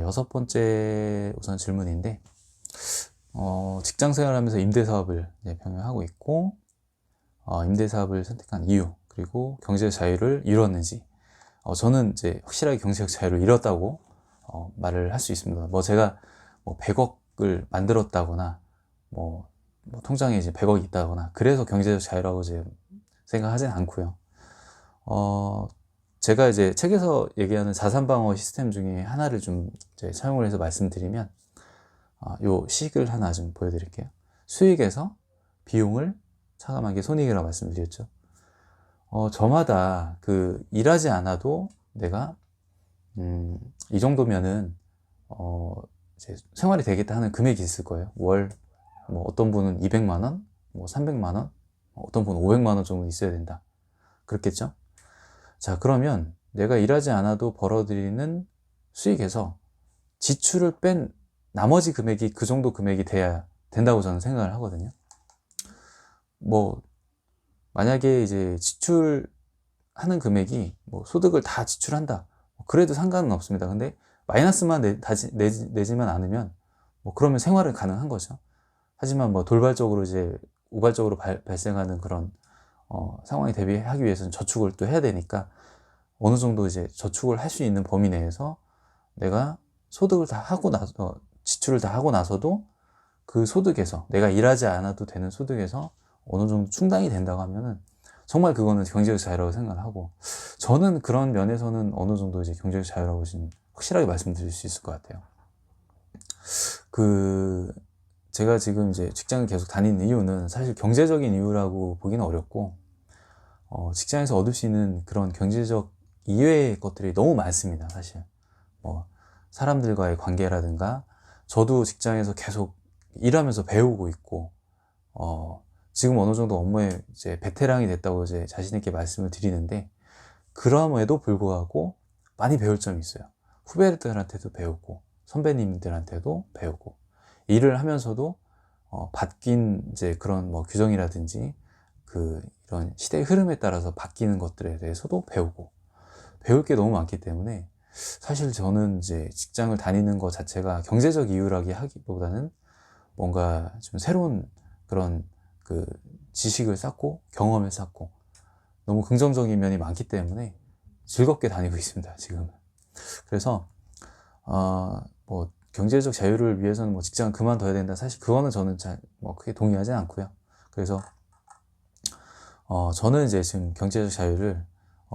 여섯 번째 우선 질문인데, 직장 생활하면서 임대사업을 이제 병행하고 있고, 임대사업을 선택한 이유, 그리고 경제적 자유를 이뤘는지, 저는 이제 확실하게 경제적 자유를 이뤘다고 말을 할 수 있습니다. 뭐 제가 뭐 100억을 만들었다거나, 뭐 통장에 이제 100억이 있다거나, 그래서 경제적 자유라고 이제 생각하진 않고요. 제가 이제 책에서 얘기하는 자산방어 시스템 중에 하나를 좀 이제 사용을 해서 말씀드리면, 요 식을 하나 좀 보여드릴게요. 수익에서 비용을 차감하기 손익이라고 말씀드렸죠. 저마다 그 일하지 않아도 내가 이 정도면은 이제 생활이 되겠다 하는 금액이 있을 거예요. 월 뭐 어떤 분은 200만 원, 뭐 300만 원, 어떤 분은 500만 원 정도 있어야 된다. 그렇겠죠? 자, 그러면 내가 일하지 않아도 벌어들이는 수익에서 지출을 뺀 나머지 금액이 그 정도 금액이 돼야 된다고 저는 생각을 하거든요. 뭐 만약에 이제 지출하는 금액이 뭐 소득을 다 지출한다, 그래도 상관은 없습니다. 근데 마이너스만 내지만 않으면 뭐 그러면 생활은 가능한 거죠. 하지만 뭐 돌발적으로 이제 우발적으로 발생하는 그런 상황에 대비하기 위해서는 저축을 또 해야 되니까, 어느 정도 이제 저축을 할 수 있는 범위 내에서 내가 소득을 다 하고 나서, 지출을 다 하고 나서도 그 소득에서, 내가 일하지 않아도 되는 소득에서 어느 정도 충당이 된다고 하면은 정말 그거는 경제적 자유라고 생각을 하고, 저는 그런 면에서는 어느 정도 이제 경제적 자유라고 지금 확실하게 말씀드릴 수 있을 것 같아요. 제가 지금 이제 직장을 계속 다니는 이유는 사실 경제적인 이유라고 보기는 어렵고, 직장에서 얻을 수 있는 그런 경제적 이외의 것들이 너무 많습니다. 사실 뭐 사람들과의 관계라든가, 저도 직장에서 계속 일하면서 배우고 있고, 지금 어느 정도 업무에 이제 베테랑이 됐다고 이제 자신 있게 말씀을 드리는데, 그럼에도 불구하고 많이 배울 점이 있어요. 후배들한테도 배우고, 선배님들한테도 배우고, 일을 하면서도 바뀐 이제 그런 뭐 규정이라든지 이런 시대의 흐름에 따라서 바뀌는 것들에 대해서도 배우고, 배울 게 너무 많기 때문에 사실 저는 이제 직장을 다니는 것 자체가 경제적 이유라기 하기보다는 뭔가 좀 새로운 그런 지식을 쌓고 경험을 쌓고, 너무 긍정적인 면이 많기 때문에 즐겁게 다니고 있습니다, 지금. 그래서 뭐 경제적 자유를 위해서는 뭐 직장을 그만둬야 된다, 사실 그거는 저는 잘 뭐 크게 동의하지 않고요. 그래서 저는 이제 지금 경제적 자유를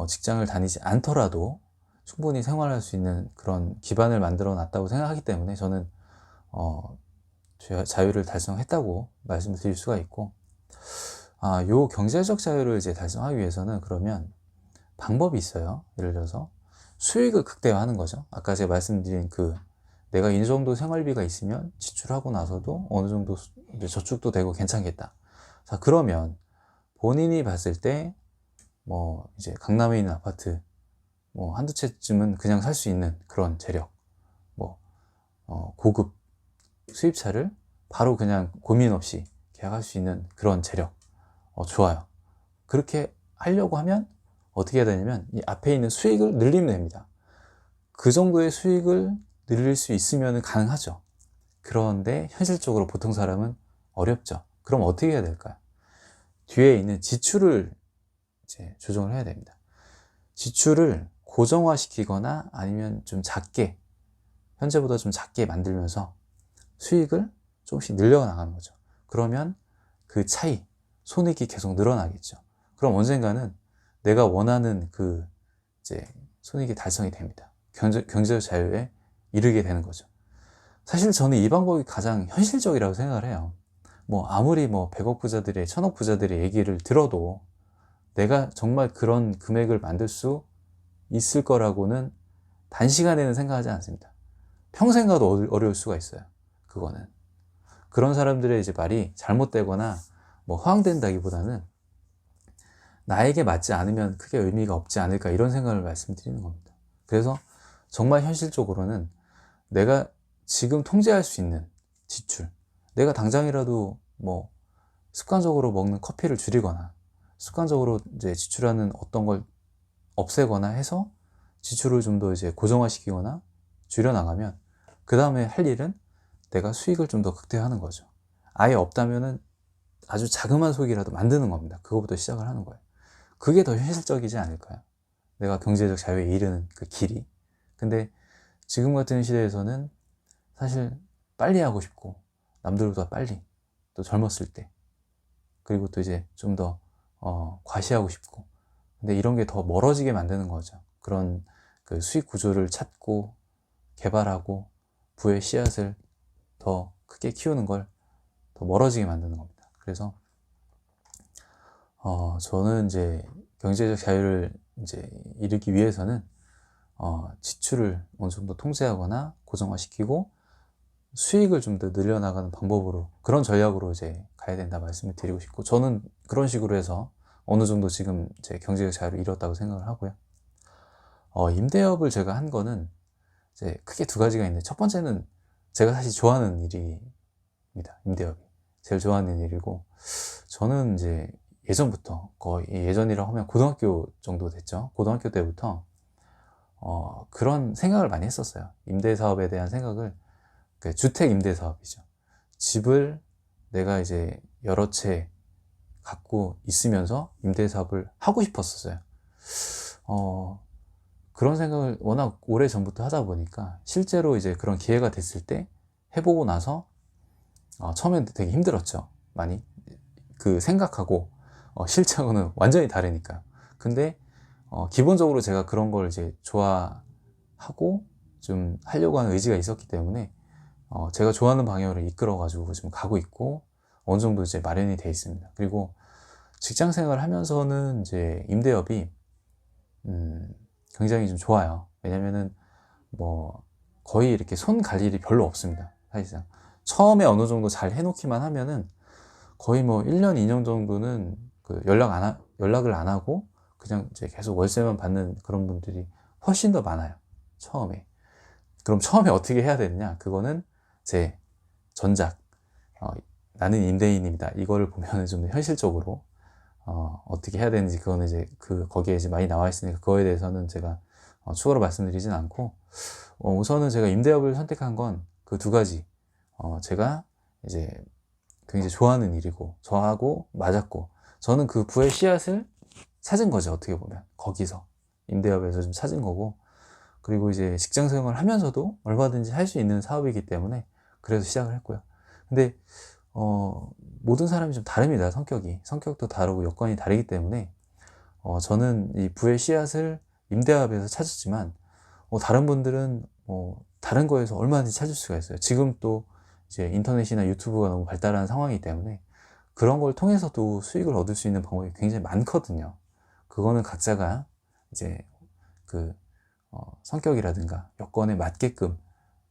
직장을 다니지 않더라도 충분히 생활할 수 있는 그런 기반을 만들어 놨다고 생각하기 때문에, 저는 자유를 달성했다고 말씀을 드릴 수가 있고, 요 경제적 자유를 이제 달성하기 위해서는 그러면 방법이 있어요. 예를 들어서 수익을 극대화하는 거죠. 아까 제가 말씀드린 내가 이 정도 생활비가 있으면 지출하고 나서도 어느 정도 이제 저축도 되고 괜찮겠다. 자, 그러면 본인이 봤을 때 뭐 이제 강남에 있는 아파트 뭐 한두 채쯤은 그냥 살 수 있는 그런 재력, 뭐 고급 수입차를 바로 그냥 고민 없이 계약할 수 있는 그런 재력, 좋아요. 그렇게 하려고 하면 어떻게 해야 되냐면, 이 앞에 있는 수익을 늘리면 됩니다. 그 정도의 수익을 늘릴 수 있으면 가능하죠. 그런데 현실적으로 보통 사람은 어렵죠. 그럼 어떻게 해야 될까요? 뒤에 있는 지출을 이제 조정을 해야 됩니다. 지출을 고정화시키거나 아니면 좀 작게, 현재보다 좀 작게 만들면서 수익을 조금씩 늘려나가는 거죠. 그러면 그 차이, 손익이 계속 늘어나겠죠. 그럼 언젠가는 내가 원하는 이제 손익이 달성이 됩니다. 경제적 자유에 이르게 되는 거죠. 사실 저는 이 방법이 가장 현실적이라고 생각을 해요. 뭐 아무리 뭐 100억 부자들의, 1000억 부자들의 얘기를 들어도 내가 정말 그런 금액을 만들 수 있을 거라고는 단시간에는 생각하지 않습니다. 평생 가도 어려울 수가 있어요. 그거는. 그런 사람들의 이제 말이 잘못되거나 뭐 허황된다기보다는 나에게 맞지 않으면 크게 의미가 없지 않을까, 이런 생각을 말씀드리는 겁니다. 그래서 정말 현실적으로는 내가 지금 통제할 수 있는 지출, 내가 당장이라도 뭐 습관적으로 먹는 커피를 줄이거나, 습관적으로 이제 지출하는 어떤 걸 없애거나 해서 지출을 좀 더 이제 고정화시키거나 줄여나가면 그 다음에 할 일은 내가 수익을 좀 더 극대화하는 거죠. 아예 없다면은 아주 자그마한 수익이라도 만드는 겁니다. 그거부터 시작을 하는 거예요. 그게 더 현실적이지 않을까요? 내가 경제적 자유에 이르는 그 길이. 근데 지금 같은 시대에서는 사실 빨리 하고 싶고 남들보다 빨리, 또 젊었을 때, 그리고 또 이제 좀 더 과시하고 싶고, 근데 이런 게 더 멀어지게 만드는 거죠. 그런 그 수익 구조를 찾고 개발하고 부의 씨앗을 더 크게 키우는 걸 더 멀어지게 만드는 겁니다. 그래서 저는 이제 경제적 자유를 이제 이루기 위해서는 지출을 어느 정도 통제하거나 고정화시키고 수익을 좀 더 늘려나가는 방법으로, 그런 전략으로 이제 가야 된다 말씀을 드리고 싶고, 저는 그런 식으로 해서 어느 정도 지금 제 경제적 자유를 이뤘다고 생각을 하고요. 임대업을 제가 한 거는 이제 크게 두 가지가 있는데, 첫 번째는 제가 사실 좋아하는 일입니다. 임대업이 제일 좋아하는 일이고, 저는 이제 예전부터, 거의 예전이라고 하면 고등학교 정도 됐죠. 고등학교 때부터 그런 생각을 많이 했었어요. 임대 사업에 대한 생각을, 그 주택 임대 사업이죠. 집을 내가 이제 여러 채 갖고 있으면서 임대 사업을 하고 싶었었어요. 그런 생각을 워낙 오래 전부터 하다 보니까 실제로 이제 그런 기회가 됐을 때 해보고 나서 처음엔 되게 힘들었죠. 많이. 그 생각하고 실제하고는 완전히 다르니까. 근데 기본적으로 제가 그런 걸 이제 좋아하고 좀 하려고 하는 의지가 있었기 때문에 제가 좋아하는 방향으로 이끌어 가지고 지금 가고 있고, 어느 정도 이제 마련이 돼 있습니다. 그리고 직장 생활을 하면서는 이제 임대업이 굉장히 좀 좋아요. 왜냐면은 뭐 거의 이렇게 손 갈 일이 별로 없습니다. 사실상 처음에 어느 정도 잘 해놓기만 하면은 거의 뭐 1년, 2년 정도는 그 연락을 안 하고 그냥 이제 계속 월세만 받는 그런 분들이 훨씬 더 많아요. 처음에. 그럼 처음에 어떻게 해야 되느냐? 그거는 제 전작, 나는 임대인입니다. 이거를 보면은 좀 현실적으로 어떻게 해야 되는지, 그거는 이제 거기에 이제 많이 나와 있으니까 그거에 대해서는 제가 추가로 말씀드리진 않고, 우선은 제가 임대업을 선택한 건 그 두 가지. 제가 이제 굉장히 좋아하는 일이고, 저하고 맞았고, 저는 그 부의 씨앗을 찾은 거죠. 어떻게 보면 거기서 임대업에서 좀 찾은 거고, 그리고 이제 직장 생활을 하면서도 얼마든지 할 수 있는 사업이기 때문에 그래서 시작을 했고요. 근데 모든 사람이 좀 다릅니다. 성격도 다르고 여건이 다르기 때문에 저는 이 부의 씨앗을 임대업에서 찾았지만, 다른 분들은 다른 거에서 얼마든지 찾을 수가 있어요. 지금 또 이제 인터넷이나 유튜브가 너무 발달한 상황이기 때문에 그런 걸 통해서도 수익을 얻을 수 있는 방법이 굉장히 많거든요. 그거는 각자가 이제 그 성격이라든가 여건에 맞게끔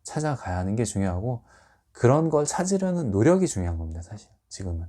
찾아가야 하는 게 중요하고, 그런 걸 찾으려는 노력이 중요한 겁니다. 사실 지금은